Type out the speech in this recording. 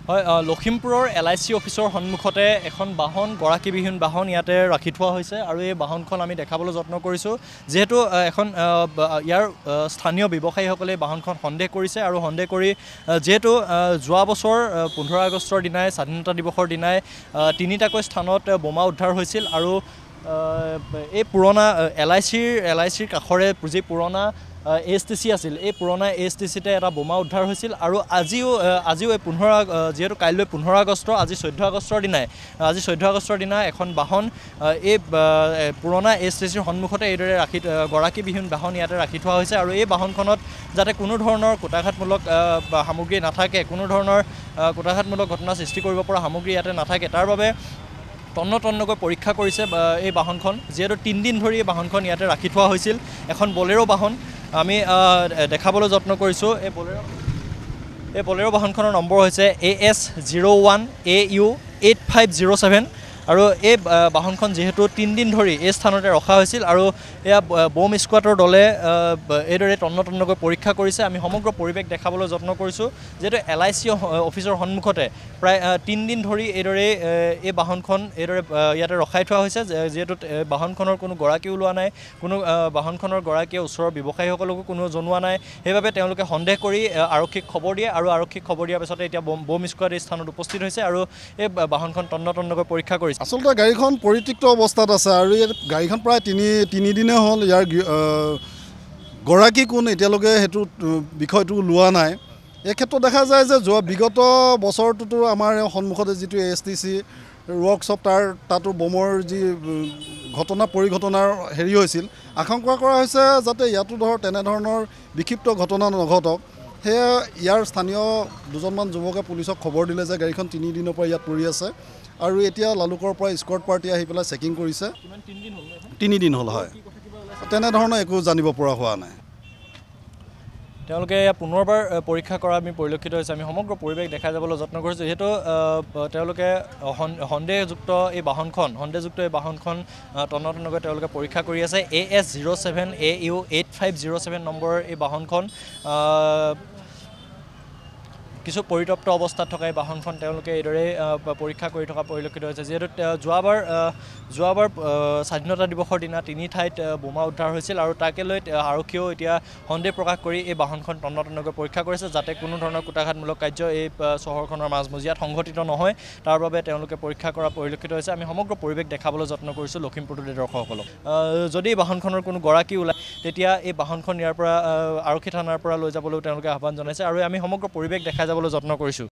হয় লখিমপুৰৰ LIC অফিচৰ সন্মুখতে এখন বাহন গৰাকীবিহীন বাহন ইয়াতে ৰাখি থোৱা হৈছে আৰু এই বাহনখন আমি দেখাবলৈ যত্ন কৰিছোঁ যেহেতু এখন ইয়াৰ স্থানীয় ব্যৱসায়ীসকলে বাহনখন সন্দেহ কৰিছে আৰু সন্দেহ কৰি যেহেতু যোৱা বছৰ 15 আগষ্টৰ দিনাই স্বাধীনতা দিৱসৰ দিনাই তিনিটাকৈ স্থানত বোমা উদ্ধাৰ হৈছিল আৰু এই পুৰণা LICৰ কাষৰে যি পুৰণা STC আছিল এই পুৰণা STCতে এটা বোমা উদ্ধাৰ হৈছিল আৰু আজিও এই 15 যেহেতু কাইলৈ 15 আগষ্ট আজি 14 আগষ্টৰ দিনা এখন বাহন এই পুৰণা STCৰ সন্মুখতে এইদৰে গৰাকীবিহীন বাহন ইয়াতে ৰাখি থোৱা হৈছে আৰু এই বাহনখনত যাতে কোনো ধৰণৰ কুটাঘাতমূলক সামগ্ৰী নাথাকে কোনো ধৰণৰ কুটাঘাতমূলক ঘটনা সৃষ্টি কৰিব পৰা সামগ্ৰী ইয়াতে নাথাকে তাৰ বাবে তন্নকৈ পৰীক্ষা কৰিছে এই বাহনখন যেহেতু 3 দিন ধৰি এই বাহনখন ইয়াতে ৰাখি থোৱা হৈছিল এখন বলেৰো বাহন আমি দেখাবলৈ যত্ন কৰিছোঁ এই বলেৰো বাহনখনৰ নম্বৰ হৈছে AS01AU 8507 আৰু এই বাহনখন যেহেতু 3 দিন ধৰি এই স্থানতে ৰখা হৈছিল আৰু এয়া বম স্কোৱাডৰ দলে এইদৰে তন্নকৈ পৰীক্ষা কৰিছে আমি সমগ্ৰ পৰিৱেশ দেখাবলৈ যত্ন কৰিছোঁ যেহেতু LIC অফিচৰ সন্মুখতে প্ৰায় 3 দিন ধৰি এইদৰে এই বাহনখন এইদৰে ইয়াতে ৰখাই থোৱা হৈছে যেহেতু বাহনখনৰ কোনো গৰাকী ওলোৱা নাই কোনো বাহনখনৰ গৰাকীয়ে ওচৰৰ ব্যৱসায়ীসকলকো কোনো জনোৱা নাই সেইবাবে তেওঁলোকে সন্দেহ কৰি আৰক্ষীক খবৰ দিয়ে আৰু আৰক্ষীক খবৰ দিয়াৰ পিছতে এতিয়া বম স্কোৱাড এই স্থানত উপস্থিত হৈছে আৰু এই বাহনখন তন্নকৈ পৰীক্ষা কৰিছে আসলতে গাড়ীখন পৰিত্যক্ত অৱস্থাত আছে আৰু এই গাড়ীখন প্ৰায় তিনি দিনে হ'ল ইয়াৰ গৰাকী কোন এতিয়ালৈকে সেইটো বিষয়টো লোৱা নাই এই ক্ষেত্ৰত দেখা যায় যে যোৱা বিগত বছৰটোতো আমাৰ সন্মুখতে যিটো STC ৱৰ্কশ্বপ তাতো বোমৰ যি পৰিঘটনাৰ হেৰি হৈছিল আশংকা কৰা হৈছে যাতে ইয়াতো তেনেধৰণৰ বিক্ষিপ্ত ঘটনা নঘটক সেয়া ইয়াৰ স্থানীয় দুজনমান যুৱকে পুলিচক খবৰ দিলে যে গাড়ীখন 3 দিনৰ পৰা ইয়াত পৰি আছে আৰু এতিয়া লালুকৰ পৰা স্কোৱাড পাৰ্টি আহি পেলাই চেকিং কৰিছে 3 দিন হ'ল হয় তেনেধৰণৰ একো জানিব পৰা হোৱা নাই তেওঁলোকে পুনৰবাৰ পৰীক্ষা কৰা আমি পৰিলক্ষিত হৈছে আমি সমগ্ৰ পৰিৱেশ দেখা যাবলৈ যত্ন কৰিছোঁ যিহেতু তেওঁলোকে সন্দেহযুক্ত এই বাহনখন তন্নকৈ তেওঁলোকে পৰীক্ষা কৰি আছে AS07AU 8507 নম্বৰৰ এই বাহনখন কিছু পৰিতপ্ত অৱস্থাত থকা এই বাহনখন তেওঁলোকে এইদৰে পৰীক্ষা কৰি থকা পৰিলক্ষিত হৈছে যিহেতু যোৱাবাৰ স্বাধীনতা দিৱসৰ দিনা 3 ঠাইত বোমা উদ্ধাৰ হৈছিল আৰু তাকে লৈ আৰক্ষীয়েও এতিয়া সন্দেহ প্ৰকাশ কৰি এই বাহনখন তন্নকৈ পৰীক্ষা কৰিছে যাতে কোনো ধৰণৰ কুটাঘাতমূলক কাৰ্য এই চহৰখনৰ মাজমজিয়াত সংঘটিত নহয় তাৰ বাবে তেওঁলোকে পৰীক্ষা কৰা পৰিলক্ষিত হৈছে আমি সমগ্ৰ পৰিৱেশ দেখাবলৈ যত্ন কৰিছোঁ লখিমপুৰ টুডে দৰ্শকসকলক যদি বাহনখনৰ কোনো গৰাকী ওলায় তেতিয়া এই বাহনখন ইয়াৰ পৰা আৰক্ষী থানাৰ পৰা লৈ যাবলৈও তেওঁলোকে আহ্বান জনাইছে আৰু আমি সমগ্ৰ পৰিৱেশ দেখা যাবলৈ যত্ন কৰিছোঁ।